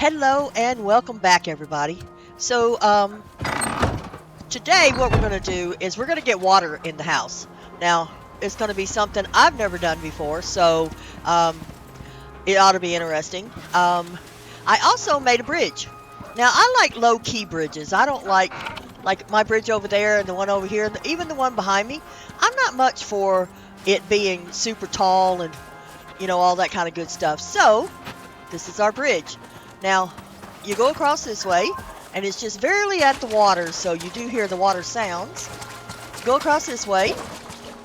Hello and welcome back, everybody. So, today what we're going to do is we're going to get water in the house. Now, it's going to be something I've never done before, so it ought to be interesting. I also made a bridge. Now, I like low-key bridges. I don't like my bridge over there and the one over here, and even the one behind me. I'm not much for it being super tall and, you know, all that kind of good stuff. So, this is our bridge. Now, you go across this way, and it's just barely at the water, so you do hear the water sounds. Go across this way,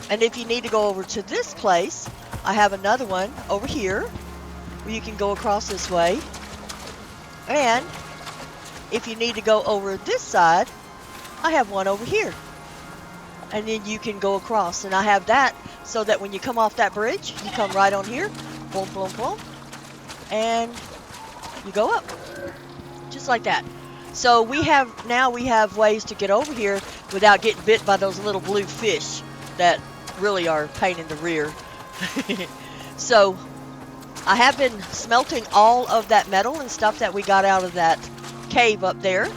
and if you need to go over to this place, I have another one over here, where you can go across this way. And if you need to go over this side, I have one over here. And then you can go across, and I have that so that when you come off that bridge, you come right on here, boom, boom, boom, and you go up, just like that. So now we have ways to get over here without getting bit by those little blue fish that really are a pain in the rear. So I have been smelting all of that metal and stuff that we got out of that cave up there.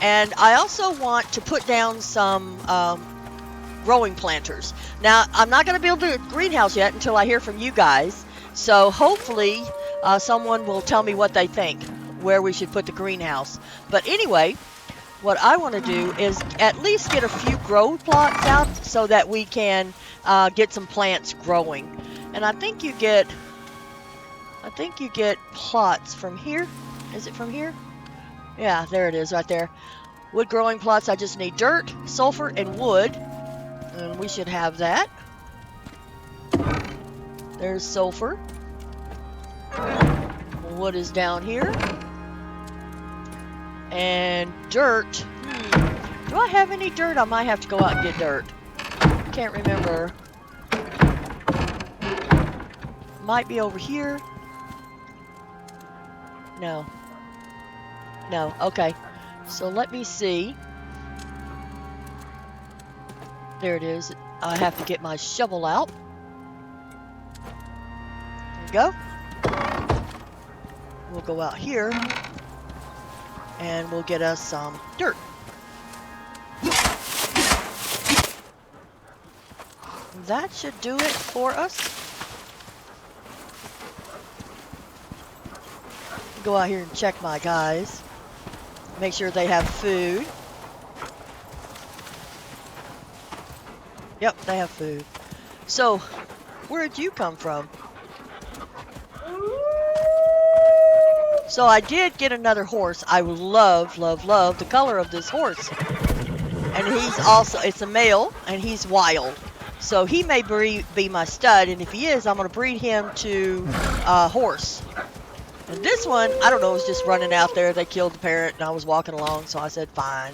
And I also want to put down some growing planters. Now, I'm not going to build a greenhouse yet until I hear from you guys. So hopefully someone will tell me what they think, where we should put the greenhouse. But anyway, what I want to do is at least get a few grow plots out so that we can get some plants growing. And I think you get plots from here. Is it from here? Yeah, there it is right there. Wood growing plots. I just need dirt, sulfur, and wood. And we should have that. There's sulfur. Wood is down here. And dirt. Do I have any dirt? I might have to go out and get dirt. Can't remember. Might be over here. No. No, okay. So let me see. There it is. I have to get my shovel out. There we go. We'll go out here and we'll get us some dirt. That should do it for us. Go out here and check my guys. Make sure they have food. Yep, they have food. So, where'd you come from? So I did get another horse. I love, love, love the color of this horse. And he's also, it's a male, and he's wild. So he may be my stud, and if he is, I'm going to breed him to a horse. And this one, I don't know, was just running out there. They killed the parent, and I was walking along, so I said, fine.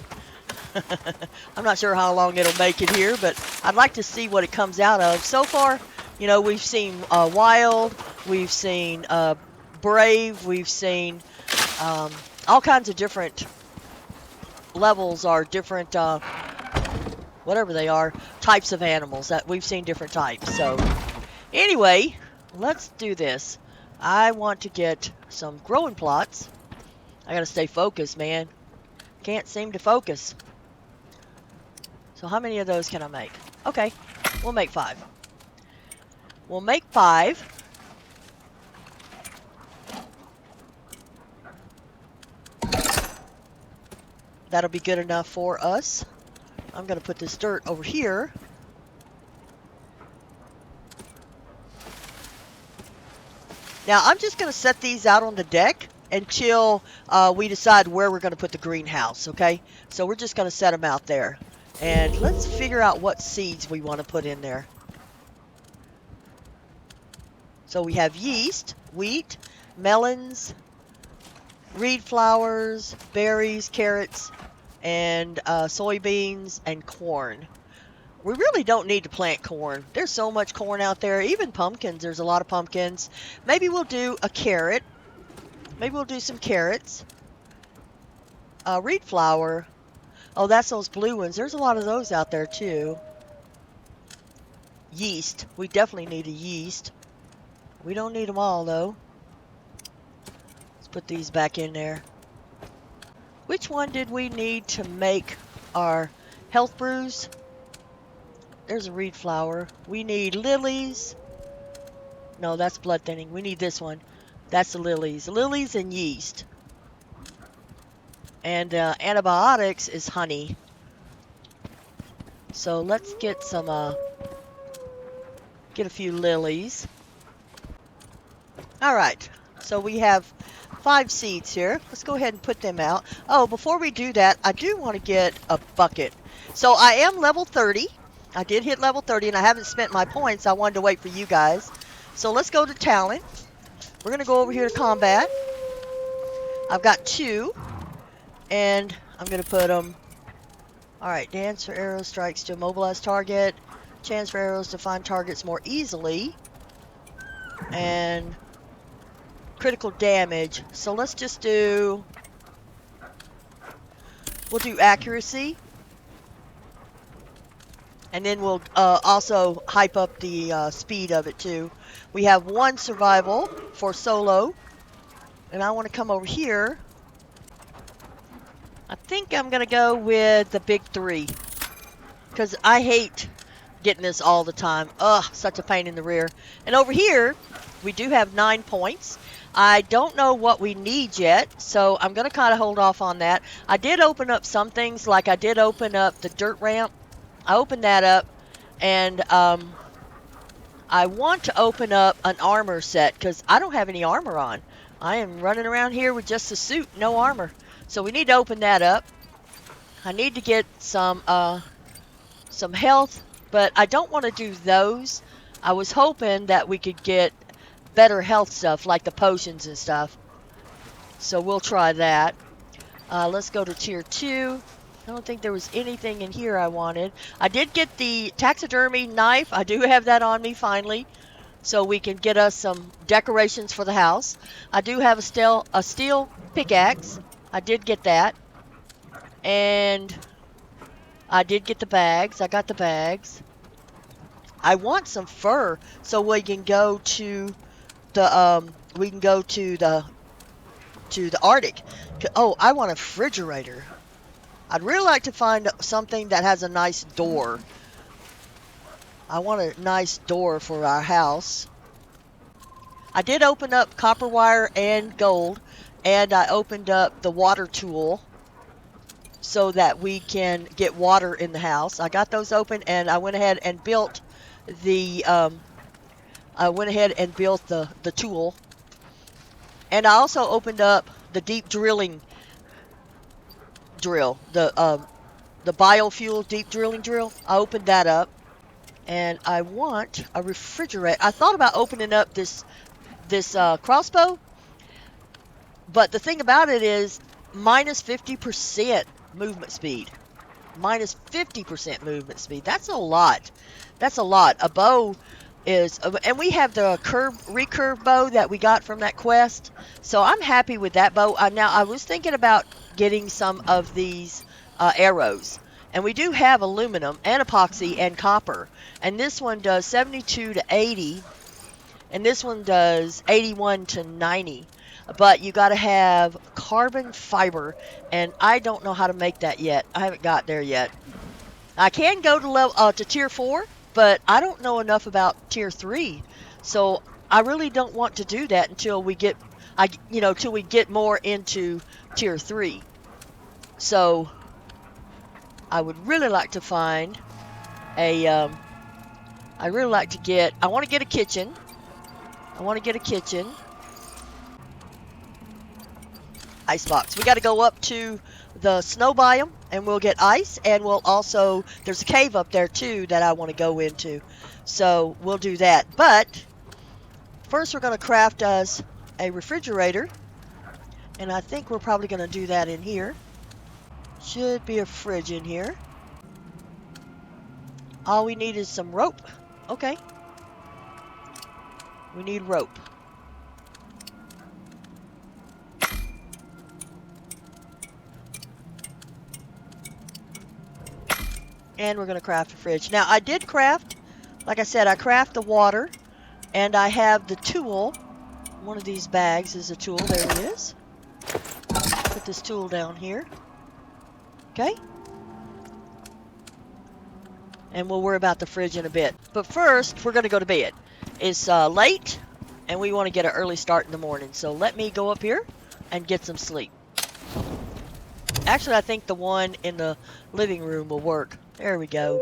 I'm not sure how long it'll make it here, but I'd like to see what it comes out of. So far, you know, we've seen wild, we've seen brave, we've seen all kinds of different levels or different, whatever they are, types of animals. That we've seen different types. So anyway, let's do this. I want to get some growing plots. I gotta stay focused, man. Can't seem to focus. So how many of those can I make? Okay, we'll make 5. We'll make 5. That'll be good enough for us. I'm gonna put this dirt over here. Now, I'm just going to set these out on the deck until we decide where we're going to put the greenhouse, okay? So we're just going to set them out there. And let's figure out what seeds we want to put in there. So we have yeast, wheat, melons, reed flowers, berries, carrots, and soybeans, and corn. We really don't need to plant corn. There's so much corn out there. Even pumpkins. There's a lot of pumpkins. Maybe we'll do a carrot. Maybe we'll do some carrots. Reed flower. Oh, that's those blue ones. There's a lot of those out there too. Yeast. We definitely need a yeast. We don't need them all though. Let's put these back in there. Which one did we need to make our health brews? There's a reed flower. We need lilies. No, that's blood thinning. We need this one. That's the lilies. Lilies and yeast. And antibiotics is honey. So let's get some, get a few lilies. All right. So we have 5 seeds here. Let's go ahead and put them out. Oh, before we do that, I do want to get a bucket. So I am level 30. I did hit level 30 and I haven't spent my points. I wanted to wait for you guys. So let's go to talent. We're going to go over here to combat. I've got 2. And I'm going to put them... Alright, dance for arrows, strikes to immobilize target. Chance for arrows to find targets more easily. And critical damage. So let's just do... We'll do accuracy. And then we'll also hype up the speed of it too. We have 1 survival for solo. And I want to come over here. I think I'm going to go with the big 3. Because I hate getting this all the time. Ugh, such a pain in the rear. And over here, we do have 9 points. I don't know what we need yet, so I'm going to kind of hold off on that. I did open up some things, like I did open up the dirt ramp. I opened that up, and I want to open up an armor set, because I don't have any armor on. I am running around here with just a suit, no armor. So we need to open that up. I need to get some health, but I don't want to do those. I was hoping that we could get better health stuff, like the potions and stuff. So we'll try that. Let's go to tier 2. I don't think there was anything in here I wanted. I did get the taxidermy knife. I do have that on me finally. So we can get us some decorations for the house. I do have a steel pickaxe. I did get that. And I did get the bags. I got the bags. I want some fur so we can go to the Arctic. Oh, I want a refrigerator. I'd really like to find something that has a nice door. I want a nice door for our house. I did open up copper wire and gold, and I opened up the water tool so that we can get water in the house. I got those open, and I went ahead and built the the tool. And I also opened up the deep drilling drill, the biofuel deep drilling drill. I opened that up, and I want a refrigerator. I thought about opening up this crossbow, but the thing about it is minus 50% movement speed. Minus 50% movement speed. That's a lot. That's a lot. A bow is, and we have the recurve bow that we got from that quest, so I'm happy with that bow. Now I was thinking about getting some of these arrows, and we do have aluminum and epoxy and copper, and this one does 72 to 80, and this one does 81 to 90, but you got to have carbon fiber, and I don't know how to make that yet. I haven't got there yet. I can go to tier 4, but I don't know enough about tier 3, so I really don't want to do that until we get till we get more into tier 3. So I would really like to find a I want to get a kitchen. I want to get a kitchen. Icebox. We got to go up to the snow biome and we'll get ice, and we'll also, there's a cave up there too that I want to go into. So we'll do that. But first we're going to craft us a refrigerator, and I think we're probably going to do that in here. Should be a fridge in here. All we need is some rope. Okay. We need rope. And we're going to craft a fridge. Now, I did craft, like I said, I craft the water, and I have the tool one of these bags is a tool. There it is. Put this tool down here. Okay. And we'll worry about the fridge in a bit. But first, we're going to go to bed. It's late, and we want to get an early start in the morning. So let me go up here and get some sleep. Actually, I think the one in the living room will work. There we go.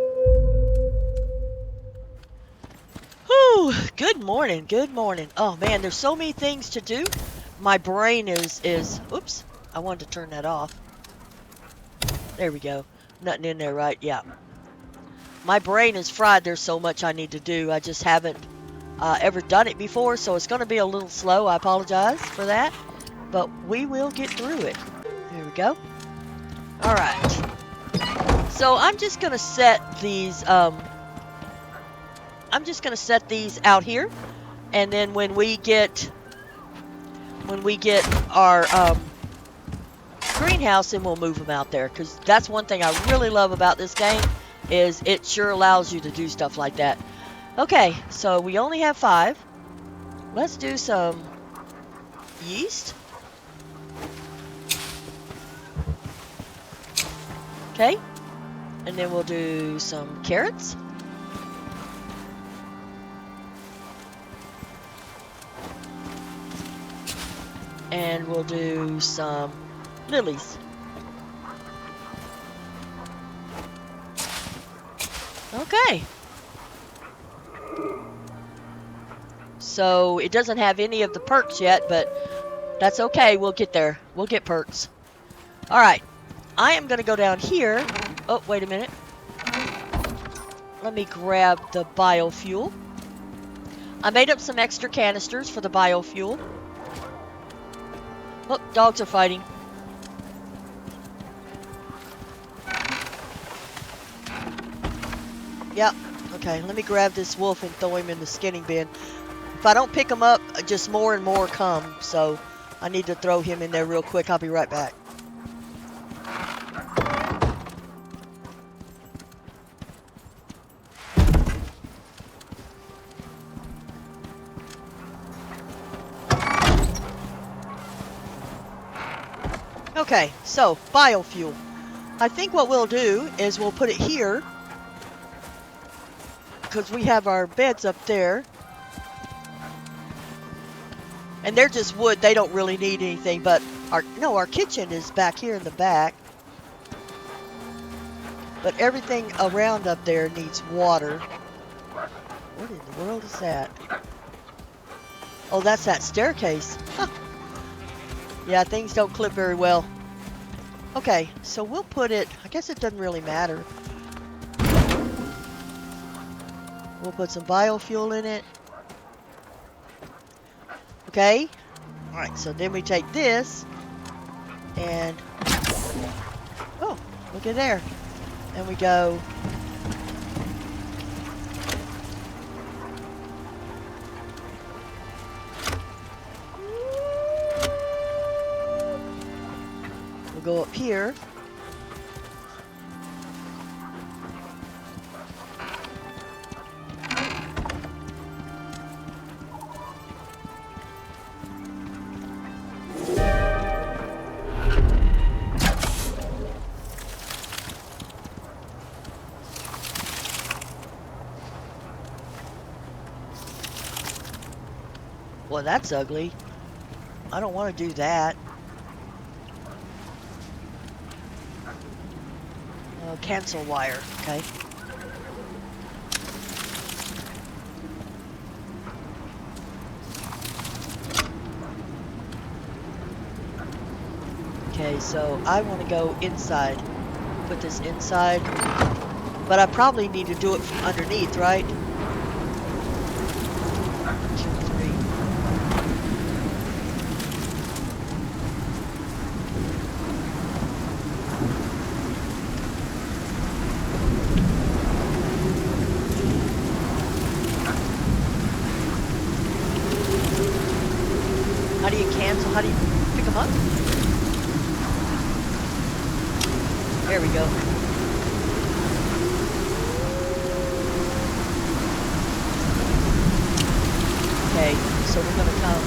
Whew, good morning, good morning. Oh man, there's so many things to do. My brain is, oops, I wanted to turn that off. There we go. Nothing in there, right? Yeah. My brain is fried. There's so much I need to do. I just haven't ever done it before, so it's going to be a little slow. I apologize for that, but we will get through it. There we go. All right. So I'm just going to set these. I'm just going to set these out here, and then when we get our greenhouse, then we'll move them out there, because that's one thing I really love about this game, is it sure allows you to do stuff like that. Okay, so we only have 5. Let's do some yeast. Okay, and then we'll do some carrots. And we'll do some lilies. Okay. So it doesn't have any of the perks yet, but that's okay. We'll get there. We'll get perks. All right. I am going to go down here. Oh, wait a minute. Let me grab the biofuel. I made up some extra canisters for the biofuel. Oh, dogs are fighting. Yep. Okay, let me grab this wolf and throw him in the skinning bin. If I don't pick him up, just more and more come. So I need to throw him in there real quick. I'll be right back. Okay, so biofuel. I think what we'll do is we'll put it here, because we have our beds up there, and they're just wood. They don't really need anything, but our kitchen is back here in the back, but everything around up there needs water. What in the world is that? Oh, that's that staircase. Huh. Yeah, things don't clip very well. Okay, so we'll put it, I guess it doesn't really matter. We'll put some biofuel in it. Okay. Alright, so then we take this and, oh, look at there. And we go, go up here. Well, that's ugly. I don't want to do that. Cancel wire, okay. Okay, so I want to go inside. Put this inside. But I probably need to do it from underneath, right? 1, 2, 3. How do you cancel? How do you pick them up? There we go. Okay, so we're gonna come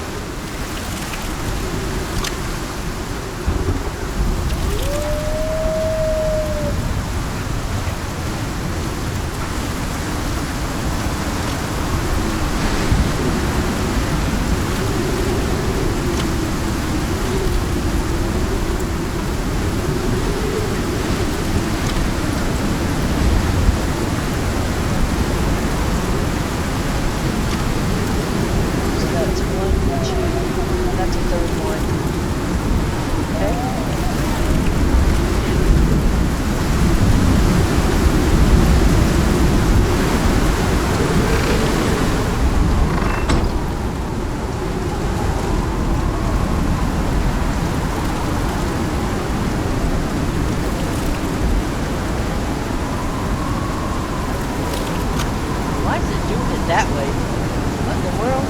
world?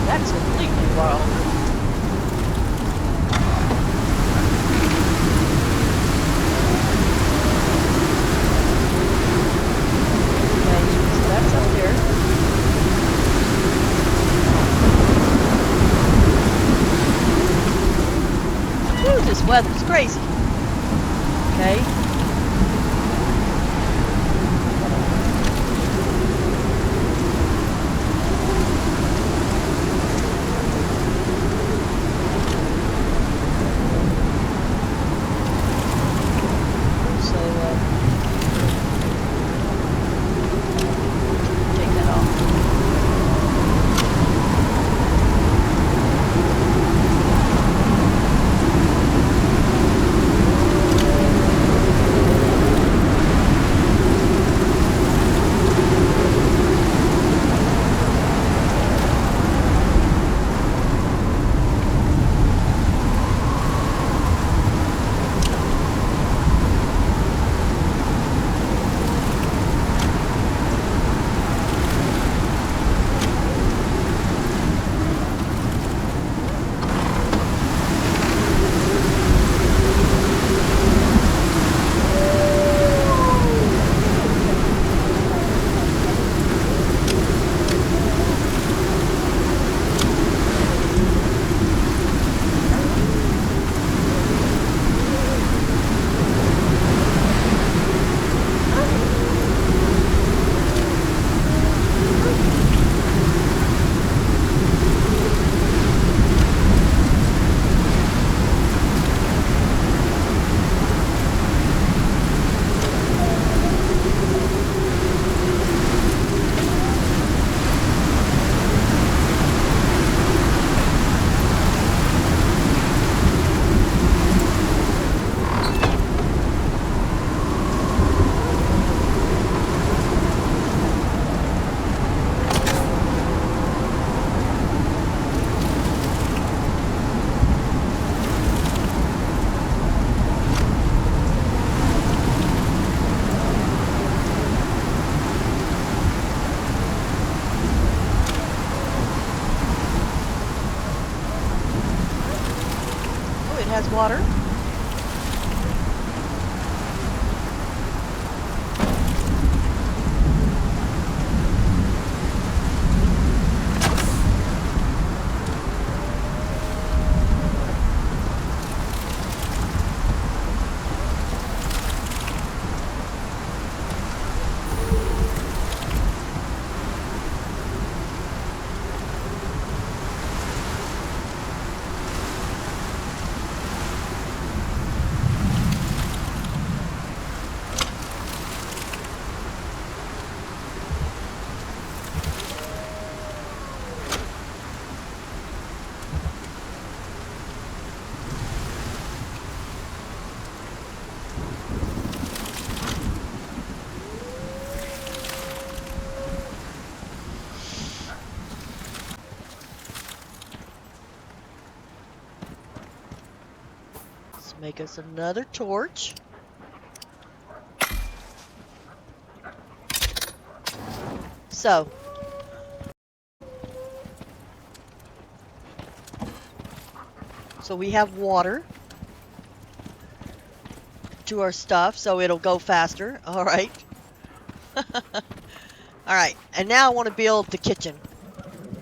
That's completely wild. This weather's crazy. Okay. Take that off. Has water. Make us another torch. So we have water to our stuff, so it'll go faster. All right. All right, and now I want to build the kitchen.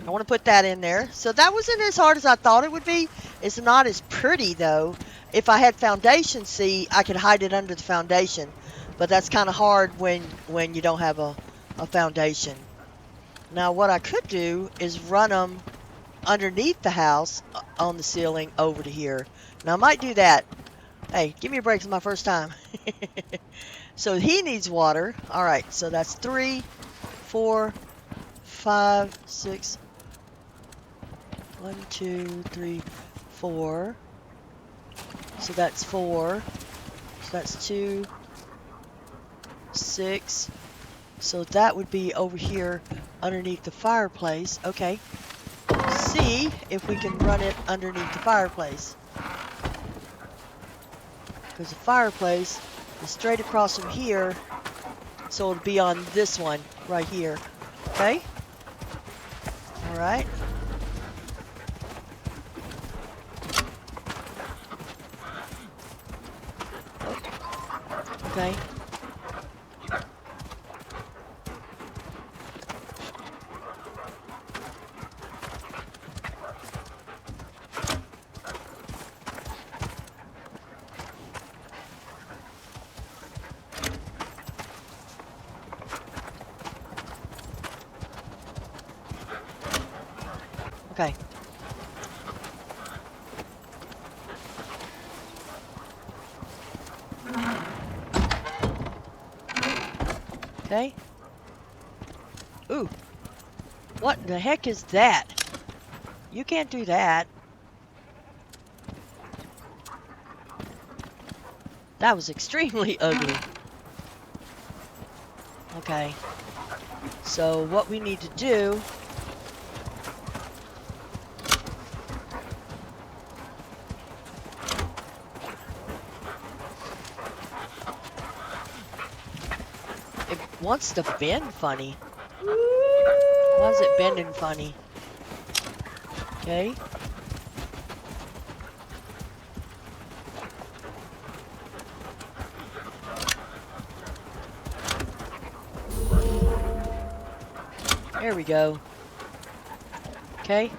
I want to put that in there. So that wasn't as hard as I thought it would be. It's not as pretty though. If I had foundation, see, I could hide it under the foundation, but that's kind of hard when you don't have a foundation. Now what I could do is run them underneath the house on the ceiling over to here. Now I might do that. Hey, give me a break, it's my first time. So he needs water. All right, so that's 3, 4, 5, 6. 1, 2, 3, 4. So that's 4. So that's 2, 6. So that would be over here underneath the fireplace. Okay. See if we can run it underneath the fireplace. Because the fireplace is straight across from here So it'll be on this one right here. Okay? Alright. Okay. Okay. Okay. Ooh. What the heck is that? You can't do that. That was extremely ugly. Okay. So what we need to do... It wants to bend funny. Why is it bending funny? Okay. There we go. Okay.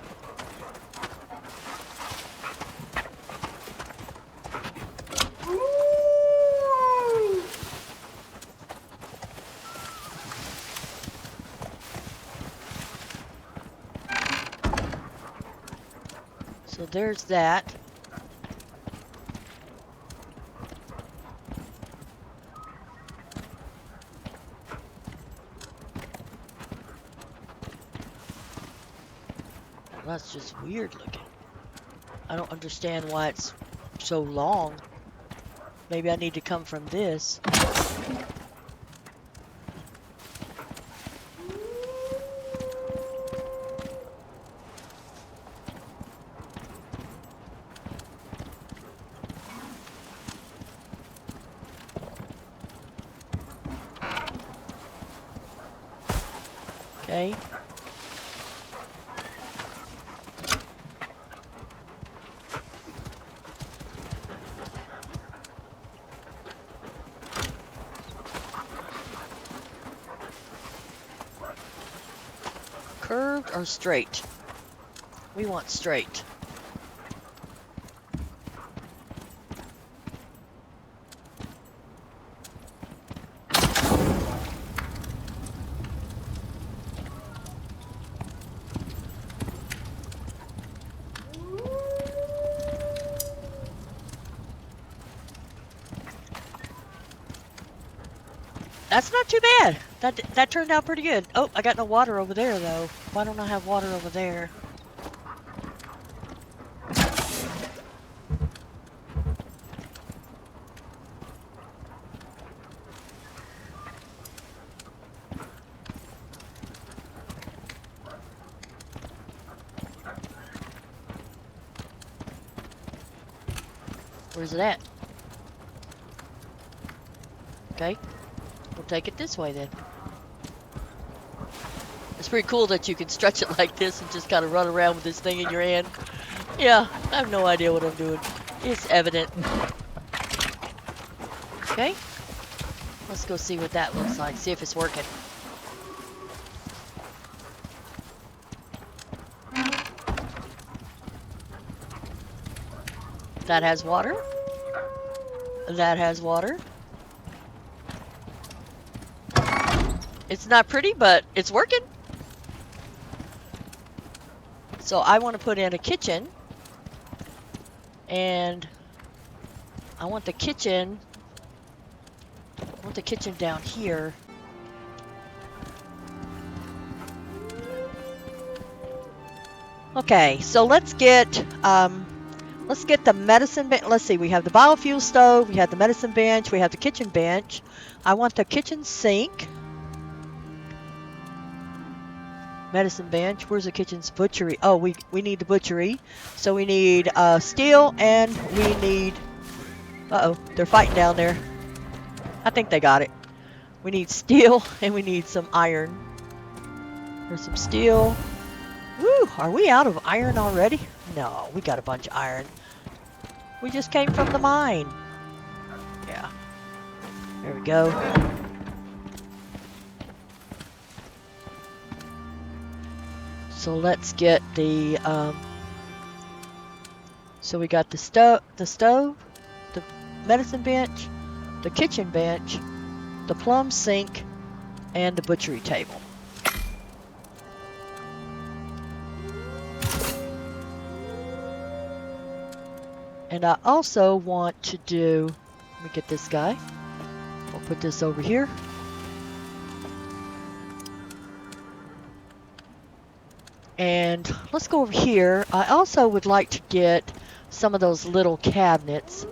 So there's that. Well, that's just weird looking. I don't understand why it's so long. Maybe I need to come from this. Okay. Curved or straight? We want straight. That's not too bad. That turned out pretty good. Oh, I got no water over there though. Why don't I have water over there? Where's it at? Okay. We'll take it this way then. It's pretty cool that you can stretch it like this and just kind of run around with this thing in your hand. Yeah, I have no idea what I'm doing. It's evident. Okay. Let's go see what that looks like. See if it's working. That has water. That has water. It's not pretty, but it's working. So I want to put in a kitchen. And I want the kitchen down here. Okay, so let's get the medicine bench. Let's see, we have the biofuel stove, we have the medicine bench, we have the kitchen bench. I want the kitchen sink. Medicine bench. Where's the kitchen's butchery? Oh, we need the butchery. So we need steel and we need... Uh-oh, they're fighting down there. I think they got it. We need steel and we need some iron. There's some steel. Woo, are we out of iron already? No, we got a bunch of iron. We just came from the mine. Yeah. There we go. So let's get the, so we got the stove, the medicine bench, the kitchen bench, the plumb sink, and the butchery table. And I also want to do, let me get this guy. We'll put this over here. And let's go over here. I also would like to get some of those little cabinets.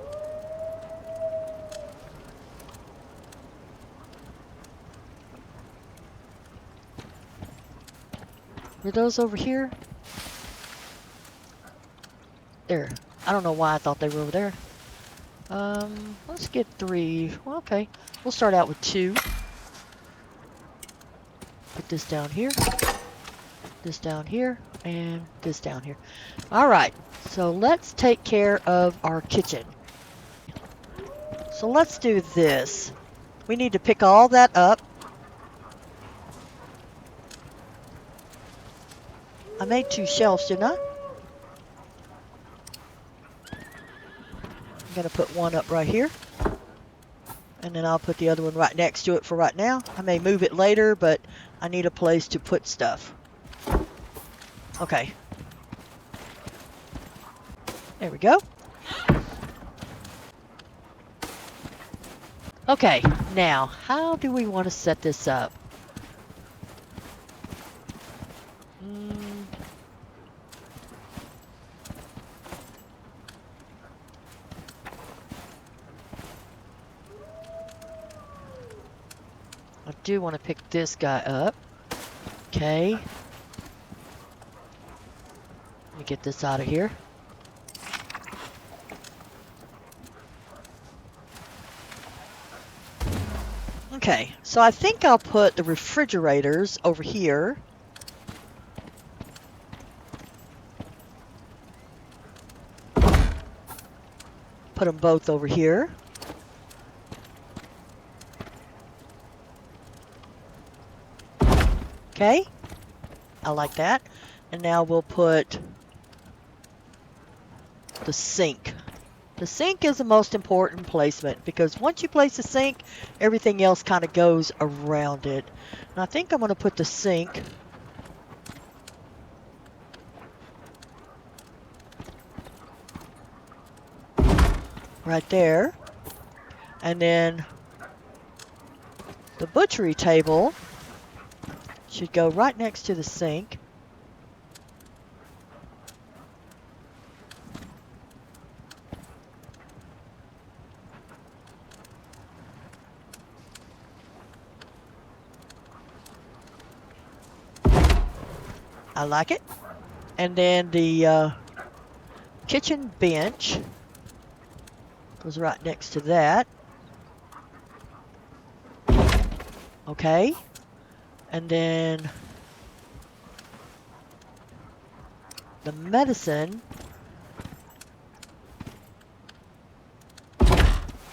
Were those over here? There. I don't know why I thought they were over there. Let's get 3. Well, okay. We'll start out with 2. Put this down here. This down here. And this down here. Alright. So let's take care of our kitchen. So let's do this. We need to pick all that up. I made 2 shelves, didn't I? I'm going to put one up right here. And then I'll put the other one right next to it for right now. I may move it later, but I need a place to put stuff. Okay. There we go. Okay, now, how do we want to set this up? I do want to pick this guy up. Okay. Let me get this out of here. Okay, so I think I'll put the refrigerators over here. Put them both over here. Okay, I like that. And now we'll put the sink. The sink is the most important placement because once you place the sink, everything else kind of goes around it. And I think I'm going to put the sink right there. And then the butchery table should go right next to the sink. I like it. And then the kitchen bench goes right next to that. Okay. And then the medicine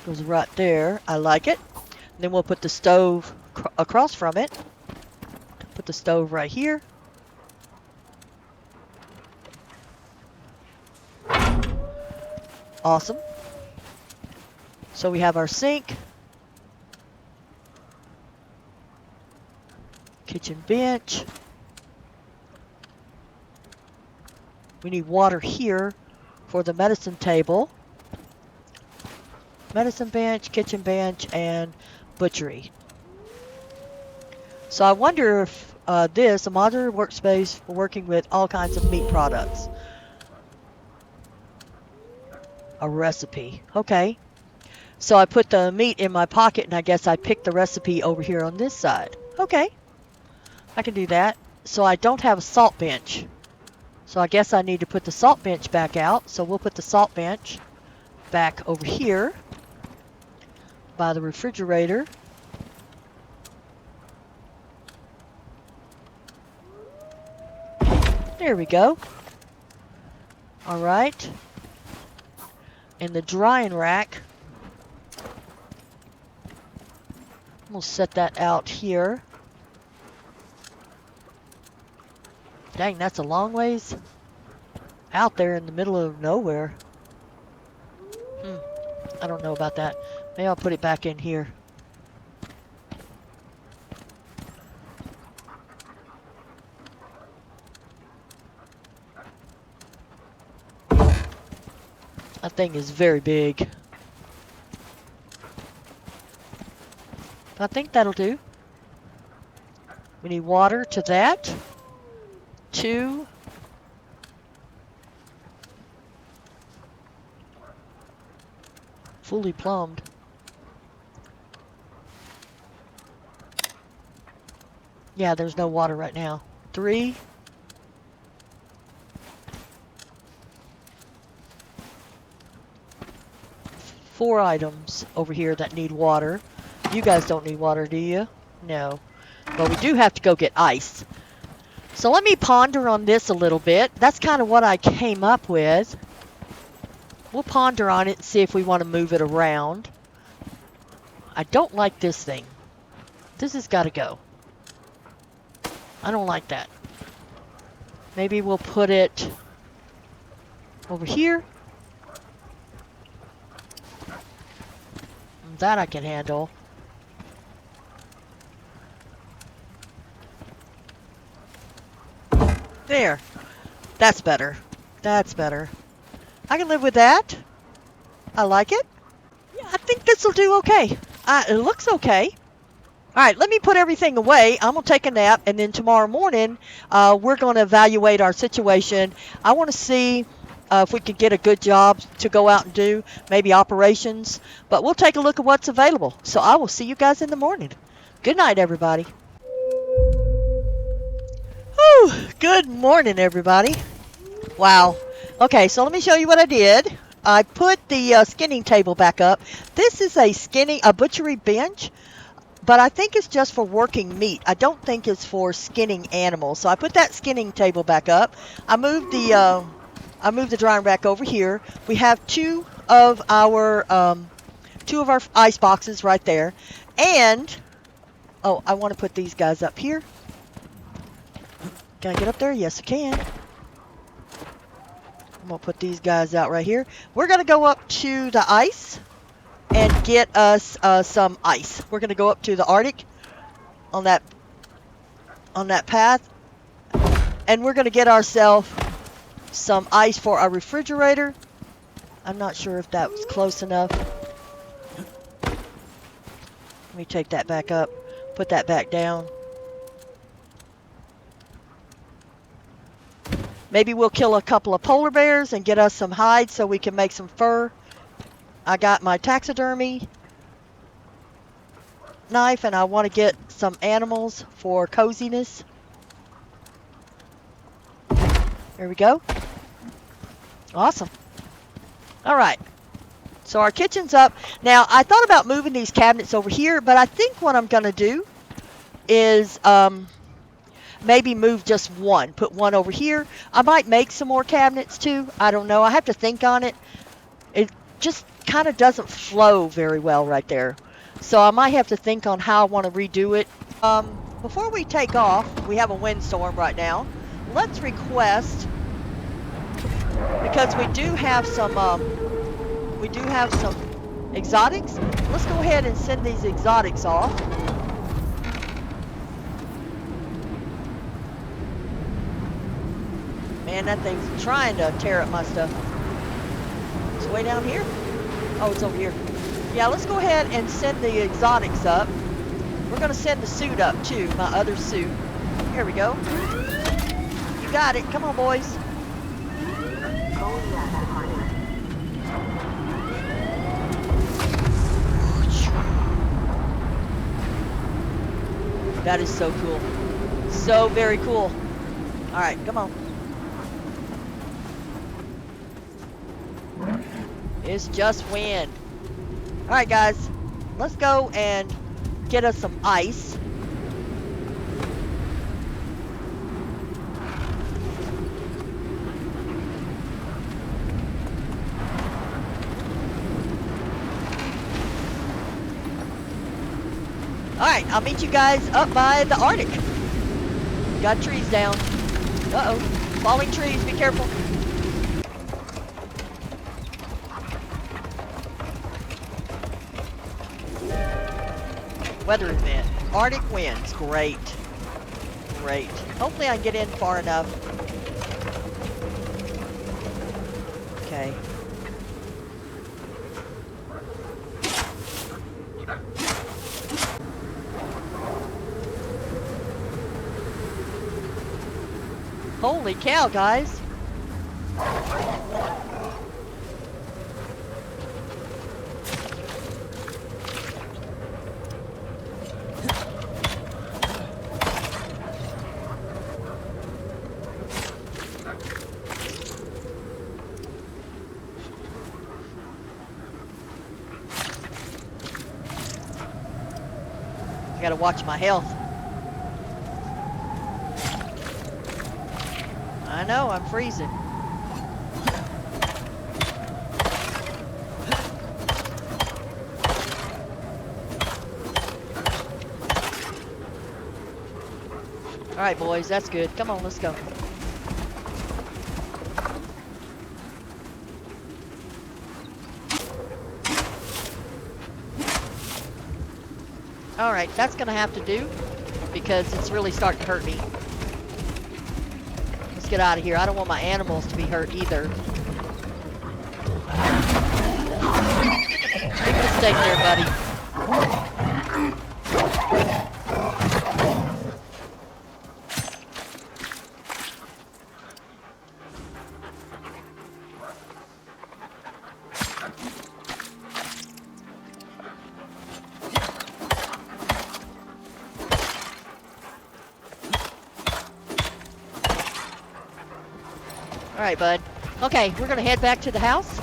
goes right there. I like it. And then we'll put the stove across from it. Put the stove right here. Awesome. So we have our sink. Kitchen bench. We need water here for the medicine table. Medicine bench, kitchen bench, and butchery. So I wonder if this, a modular workspace for working with all kinds of meat products. A recipe. Okay. So I put the meat in my pocket and I guess I picked the recipe over here on this side. Okay. I can do that. So I don't have a salt bench. So I guess I need to put the salt bench back out. So we'll put the salt bench back over here by the refrigerator. There we go. All right. And the drying rack, we'll set that out here. Dang, that's a long ways out there in the middle of nowhere. I don't know about that. Maybe I'll put it back in here. That thing is very big. I think that'll do. We need water to that. 2. Fully plumbed. Yeah, there's no water right now. 3. Four items over here that need water. You guys don't need water, do you? No. But we do have to go get ice. So let me ponder on this a little bit. That's kind of what I came up with. We'll ponder on it and see if we want to move it around. I don't like this thing. This has got to go. I don't like that. Maybe we'll put it over here. That I can handle. There. That's better. That's better. I can live with that. I like it. Yeah, I think this will do okay. It looks okay. All right, let me put everything away. I'm going to take a nap, and then tomorrow morning, we're going to evaluate our situation. I want to see if we could get a good job to go out and do, maybe operations. But we'll take a look at what's available. So I will see you guys in the morning. Good night, everybody. Whew, good morning, everybody. Wow. Okay, so let me show you what I did. I put the skinning table back up. This is a butchery bench, but I think it's just for working meat. I don't think it's for skinning animals. So I put that skinning table back up. I moved the drying rack over here. We have two of our ice boxes right there. And, oh, I want to put these guys up here. Can I get up there? Yes, I can. I'm going to put these guys out right here. We're going to go up to the ice and get us some ice. We're going to go up to the Arctic on that path. And we're going to get ourselves some ice for our refrigerator. I'm not sure if that was close enough. Let me take that back up. Put that back down. Maybe we'll kill a couple of polar bears and get us some hides so we can make some fur. I got my taxidermy knife and I want to get some animals for coziness. There we go. Awesome. All right. So our kitchen's up. Now, I thought about moving these cabinets over here, but I think what I'm going to do is maybe move just one. Put one over here. I might make some more cabinets too. I don't know. I have to think on it. It just kind of doesn't flow very well right there. So I might have to think on how I want to redo it. Before we take off, we have a windstorm right now. Let's request, because we do have some exotics. Let's go ahead and send these exotics off. Man, that thing's trying to tear up my stuff. It's way down here. Oh, it's over here. Yeah, let's go ahead and send the exotics up. We're going to send the suit up too, my other suit. Here we go. You got it. Come on, boys. That is so cool. So very cool. All right, come on. It's just wind. All right, guys. Let's go and get us some ice. Alright, I'll meet you guys up by the Arctic. Got trees down. Uh-oh. Falling trees, be careful. Weather event. Arctic winds. Great. Great. Hopefully I can get in far enough. Okay. Holy cow, guys. I gotta watch my health. I know, I'm freezing. Alright, boys, that's good. Come on, let's go. Alright, that's gonna have to do because it's really starting to hurt me. Let's get out of here. I don't want my animals to be hurt either. Big mistake there, buddy. Alright, bud. Okay, we're gonna head back to the house.